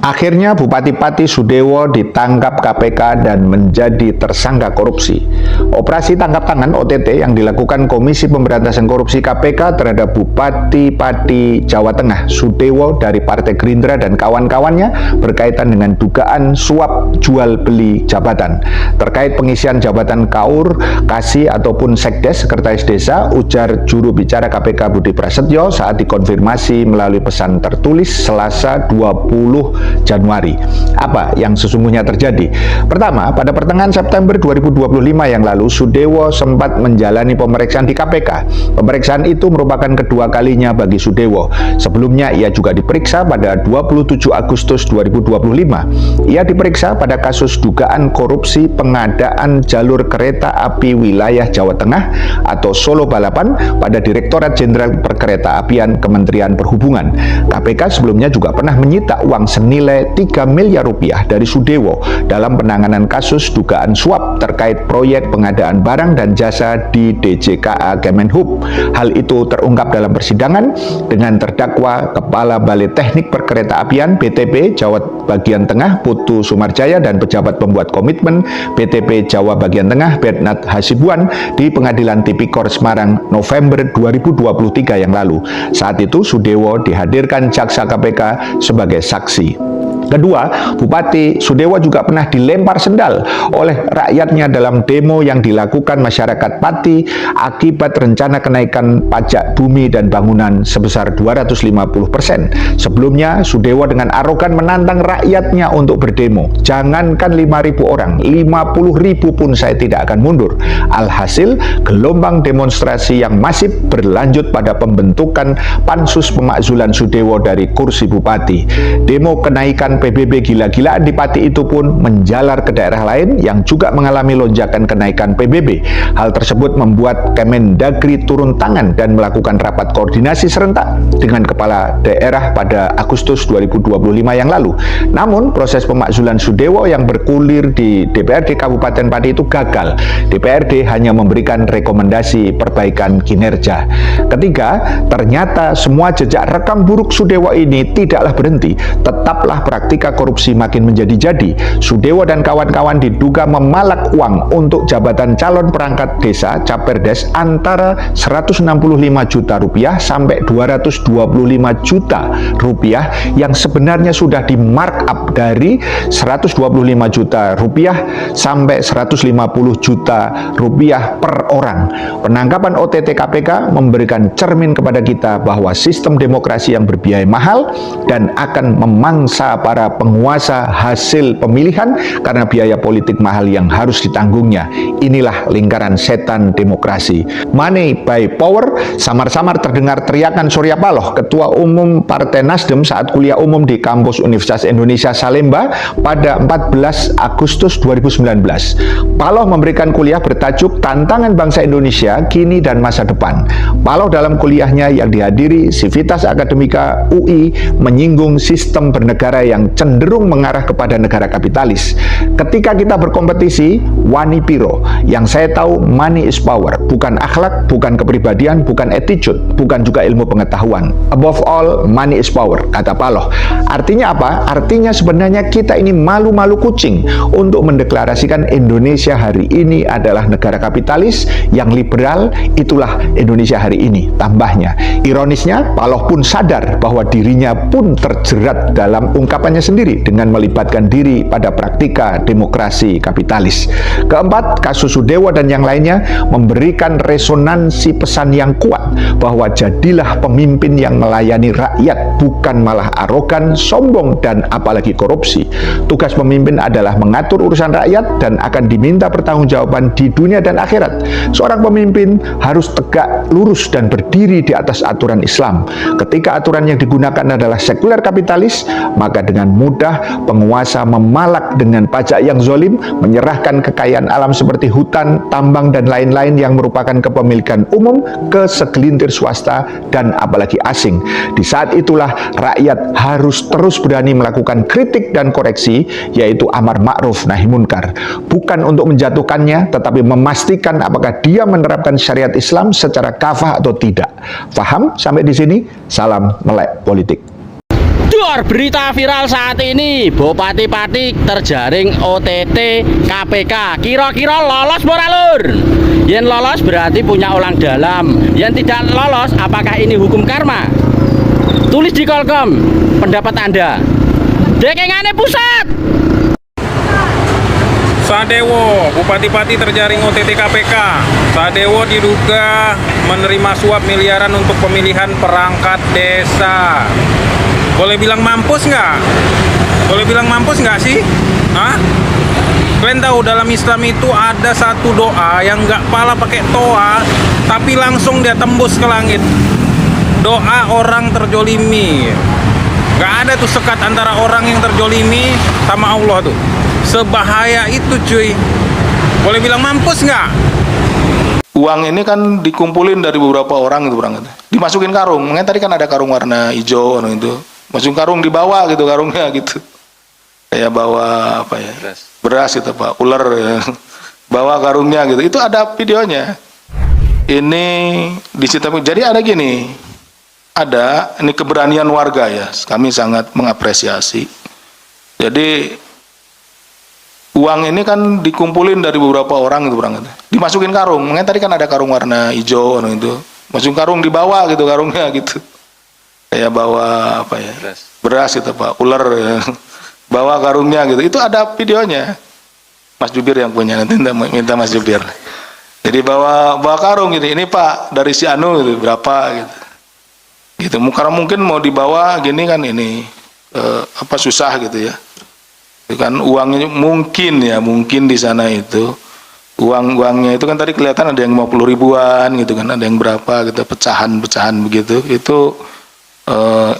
Akhirnya Bupati Pati Sudewo ditangkap KPK dan menjadi tersangka korupsi. Operasi tangkap tangan OTT yang dilakukan Komisi Pemberantasan Korupsi KPK terhadap Bupati Pati Jawa Tengah Sudewo dari Partai Gerindra dan kawan-kawannya berkaitan dengan dugaan suap jual beli jabatan. Terkait pengisian jabatan KAUR, Kasih ataupun Sekdes Sekretaris Desa, ujar juru bicara KPK Budi Prasetyo saat dikonfirmasi melalui pesan tertulis Selasa 20 Januari. Apa yang sesungguhnya terjadi? Pertama, pada pertengahan September 2025 yang lalu, Sudewo sempat menjalani pemeriksaan di KPK. Pemeriksaan itu merupakan kedua kalinya bagi Sudewo. Sebelumnya, ia juga diperiksa pada 27 Agustus 2025. Ia diperiksa pada kasus dugaan korupsi pengadaan jalur kereta api wilayah Jawa Tengah atau Solo Balapan pada Direktorat Jenderal Perkeretaapian Kementerian Perhubungan. KPK sebelumnya juga pernah menyita uang senilai 3 miliar rupiah dari Sudewo dalam penanganan kasus dugaan suap terkait proyek pengadaan barang dan jasa di DJKA Kemenhub. Hal itu terungkap dalam persidangan dengan terdakwa Kepala Balai Teknik Perkeretaapian BTP Jawa Bagian Tengah Putu Sumarjaya dan pejabat pembuat komitmen BTP Jawa Bagian Tengah Bernard Hasibuan di Pengadilan Tipikor Semarang November 2023 yang lalu. Saat itu Sudewo dihadirkan jaksa KPK sebagai saksi. Kedua, Bupati Sudewo juga pernah dilempar sendal oleh rakyatnya dalam demo yang dilakukan masyarakat Pati akibat rencana kenaikan pajak bumi dan bangunan sebesar 250%. Sebelumnya, Sudewo dengan arogan menantang rakyatnya untuk berdemo. Jangankan 5.000 orang, 50.000 pun saya tidak akan mundur. Alhasil, gelombang demonstrasi yang masif berlanjut pada pembentukan Pansus Pemakzulan Sudewo dari kursi Bupati. Demo kenaikan PBB gila-gilaan di Pati itu pun menjalar ke daerah lain yang juga mengalami lonjakan kenaikan PBB. Hal tersebut membuat Kemendagri turun tangan dan melakukan rapat koordinasi serentak dengan kepala daerah pada Agustus 2025 yang lalu. Namun, proses pemakzulan Sudewo yang bergulir di DPRD Kabupaten Pati itu gagal. DPRD hanya memberikan rekomendasi perbaikan kinerja. Ketiga, ternyata semua jejak rekam buruk Sudewo ini tidaklah berhenti. Tetaplah praktika korupsi makin menjadi-jadi. Sudewo dan kawan-kawan diduga memalak uang untuk jabatan calon perangkat desa Caperdes antara 165 juta rupiah sampai 225 juta rupiah yang sebenarnya sudah di markup dari 125 juta rupiah sampai 150 juta rupiah per orang. Penangkapan OTT KPK memberikan cermin kepada kita bahwa sistem demokrasi yang berbiaya mahal dan akan memangsa para penguasa hasil pemilihan karena biaya politik mahal yang harus ditanggungnya. Inilah lingkaran setan demokrasi. Money by power, samar-samar terdengar teriakan Surya Paloh, Ketua Umum Partai Nasdem saat kuliah umum di kampus Universitas Indonesia Salemba pada 14 Agustus 2019. Paloh memberikan kuliah bertajuk Tantangan Bangsa Indonesia Kini dan Masa Depan. Paloh dalam kuliahnya yang dihadiri Civitas Akademika UI menyinggung sistem bernegara yang cenderung mengarah kepada negara kapitalis. Ketika kita berkompetisi, wani piro. Yang saya tahu, money is power. Bukan akhlak, bukan kepribadian, bukan attitude, bukan juga ilmu pengetahuan. Above all, money is power, kata Paloh. Artinya apa? Artinya sebenarnya kita ini malu-malu kucing untuk mendeklarasikan Indonesia hari ini adalah negara kapitalis yang liberal. Itulah Indonesia hari ini. Tambahnya, ironisnya, Paloh pun sadar bahwa dirinya pun terjerat dalam ungkapannya sendiri dengan melibatkan diri pada praktika demokrasi kapitalis. Keempat, kasus Sudewo dan yang lainnya memberikan resonansi pesan yang kuat bahwa jadilah pemimpin yang melayani rakyat, bukan malah arogan, sombong, dan apalagi korupsi. Tugas pemimpin adalah mengatur urusan rakyat dan akan diminta pertanggungjawaban di dunia dan akhirat. Seorang pemimpin harus tegak lurus dan berdiri di atas aturan Islam. Ketika aturan yang digunakan adalah sekuler kapitalis, maka dengan mudah penguasa memalak dengan pajak yang zolim, menyerahkan kekayaan alam seperti hutan, tambang, dan lain-lain yang merupakan kepemilikan umum ke segelintir swasta dan apalagi asing. Di saat itulah rakyat harus terus berani melakukan kritik dan koreksi, yaitu amar ma'ruf nahi munkar. Bukan untuk menjatuhkannya, tetapi memastikan apakah dia menerapkan syariat Islam secara kafah atau tidak. Paham sampai di sini? Salam melek politik. Duar, berita viral saat ini, Bupati Pati terjaring OTT KPK. Kira-kira lolos ora lur? Yen lolos berarti punya ulang dalam. Yang tidak lolos, apakah ini hukum karma? Tulis di kolom pendapat Anda. Dekengane pusat. Sadewo, Bupati Pati terjaring OTT KPK. Sadewo diduga menerima suap miliaran untuk pemilihan perangkat desa. Boleh bilang mampus nggak? Boleh bilang mampus nggak sih? Hah? Kalian tahu dalam Islam itu ada satu doa yang nggak pala pakai toa, tapi langsung dia tembus ke langit. Doa orang terjolimi. Nggak ada tuh sekat antara orang yang terjolimi sama Allah tuh. Sebahaya itu cuy. Boleh bilang mampus nggak? Uang ini kan dikumpulin dari beberapa orang itu berangkat. Dimasukin karung. Makanya tadi kan ada karung warna hijau itu. Masukin karung, dibawa gitu karungnya gitu. Kayak bawa apa ya? Beras itu Pak, ular ya. Bawa karungnya gitu. Itu ada videonya. Ini di situ. Jadi ada gini. Ada ini keberanian warga ya. Kami sangat mengapresiasi. Jadi uang ini kan dikumpulin dari beberapa orang itu berangkat. Dimasukin karung. Makanya tadi kan ada karung warna hijau itu. Masukin karung, dibawa gitu karungnya gitu. Kayak bawa apa ya? Beras itu Pak, ular ya. Bawa karungnya gitu. Itu ada videonya. Mas Jubir yang punya, nanti minta Mas Jubir. Jadi bawa karung gitu. Ini Pak dari si Anu gitu, berapa gitu. Gitu. Karena mungkin mau dibawa gini kan ini apa susah gitu ya. Itu kan uangnya mungkin di sana itu uangnya itu kan tadi kelihatan ada yang 50 ribuan gitu kan, ada yang berapa gitu, pecahan begitu. Itu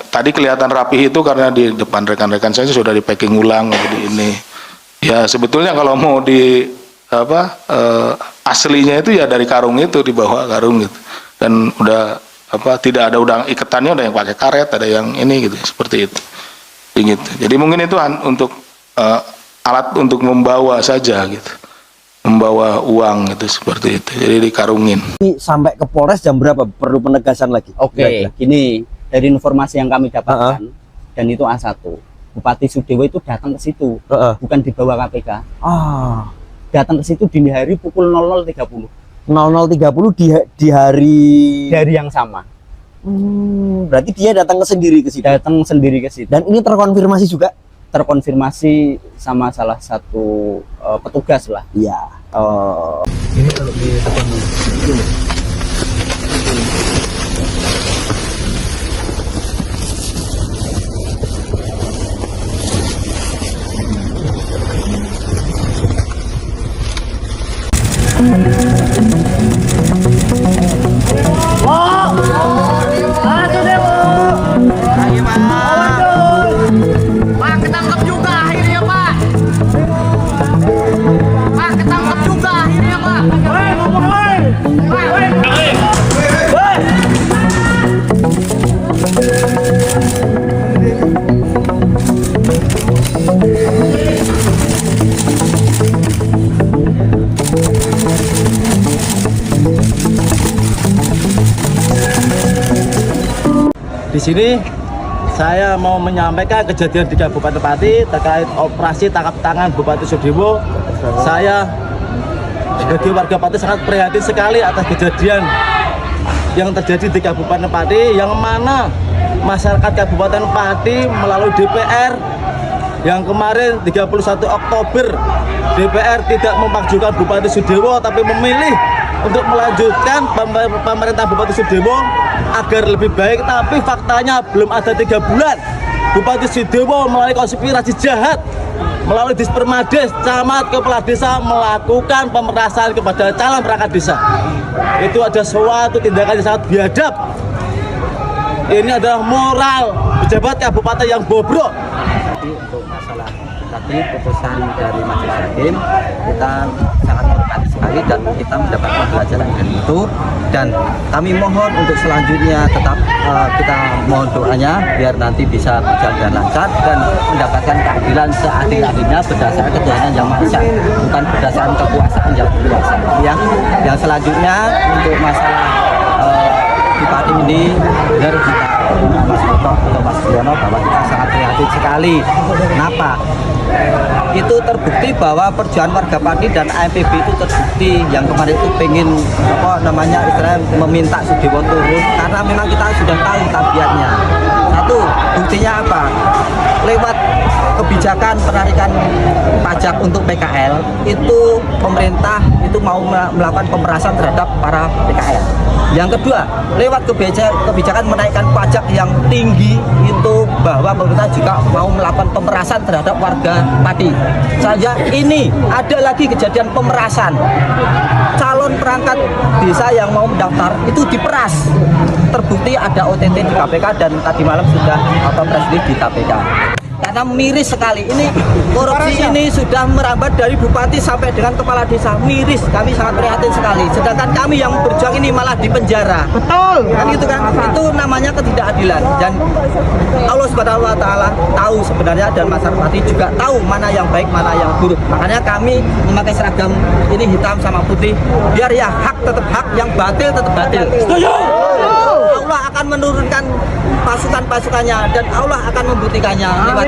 tadi kelihatan rapi itu karena di depan rekan-rekan saya sudah di packing ulang di ini. Ya sebetulnya kalau mau di aslinya itu ya dari karung itu, dibawa karung gitu. Dan udah tidak ada udang iketannya, ada yang pakai karet, ada yang ini gitu, seperti itu. Gitu. Jadi mungkin itu untuk alat untuk membawa saja gitu. Membawa uang gitu, seperti itu. Jadi dikarungin. Sampai ke Polres jam berapa? Perlu penegasan lagi. Oke, gini, dari informasi yang kami dapatkan, dan itu A1, Bupati Sudewo itu datang ke situ, bukan dibawa KPK. Datang ke situ dini hari pukul 00.30. 00.30 di hari yang sama. Berarti dia datang sendiri ke situ. Datang sendiri ke situ. Dan ini terkonfirmasi juga? Terkonfirmasi sama salah satu petugas lah. Iya. Ini kalau di depan itu. Pak, ketangkep juga akhirnya Pak. Pak, ketangkep juga akhirnya Pak. Di sini saya mau menyampaikan kejadian di Kabupaten Pati terkait operasi tangkap tangan Bupati Sudewo. Saya sebagai warga Pati sangat prihatin sekali atas kejadian yang terjadi di Kabupaten Pati, yang mana masyarakat Kabupaten Pati melalui DPR yang kemarin 31 Oktober DPR tidak memajukan Bupati Sudewo tapi memilih untuk melanjutkan pemerintah Bupati Sudewo agar lebih baik, tapi faktanya belum ada 3 bulan Bupati Sudewo melalui konspirasi jahat melalui Dispermades, camat kepala desa melakukan pemerasan kepada calon perangkat desa. Itu ada suatu tindakan yang sangat biadab. Ini adalah moral pejabat kabupaten yang bobrok. Untuk masalah tadi putusan dari majelis hakim, kita sangat menghormati sekali dan kita mendapatkan pelajaran dari itu, dan kami mohon untuk selanjutnya tetap kita mohon doanya biar nanti bisa berjalan dengan lancar dan mendapatkan keadilan seadil-adilnya berdasarkan ketuhanan yang maha esa, bukan berdasarkan kekuasaan yang berkuasa. Yang selanjutnya untuk masalah di Patim ini benar kata Mas Toto atau Mas Yono bahwa kita sangat prihatin sekali. Kenapa? Itu terbukti bahwa perjuangan warga Pati dan AMPB itu terbukti yang kemarin itu pengen istilahnya meminta Sudewo turun karena memang kita sudah tahu tabiatnya. Satu, buktinya apa? Lewat kebijakan penarikan pajak untuk PKL itu pemerintah itu mau melakukan pemerasan terhadap para PKL. Yang kedua, lewat kebijakan menaikkan pajak yang tinggi itu bahwa pemerintah juga mau melakukan pemerasan terhadap warga Pati. Saja ini ada lagi kejadian pemerasan. Calon perangkat desa yang mau mendaftar itu diperas. Terbukti ada OTT di KPK dan tadi malam sudah presiden di KPK. Karena miris sekali, ini korupsi ini sudah merambat dari bupati sampai dengan kepala desa, miris, kami sangat prihatin sekali. Sedangkan kami yang berjuang ini malah di penjara. Betul. Kan itu kan, itu namanya ketidakadilan. Dan Allah Subhanahu Wa Taala tahu sebenarnya dan masyarakat juga tahu mana yang baik, mana yang buruk. Makanya kami memakai seragam ini hitam sama putih, biar ya hak tetap hak, yang batil tetap batil. Setuju. Allah akan menurunkan pasukan-pasukannya dan Allah akan membuktikannya lewat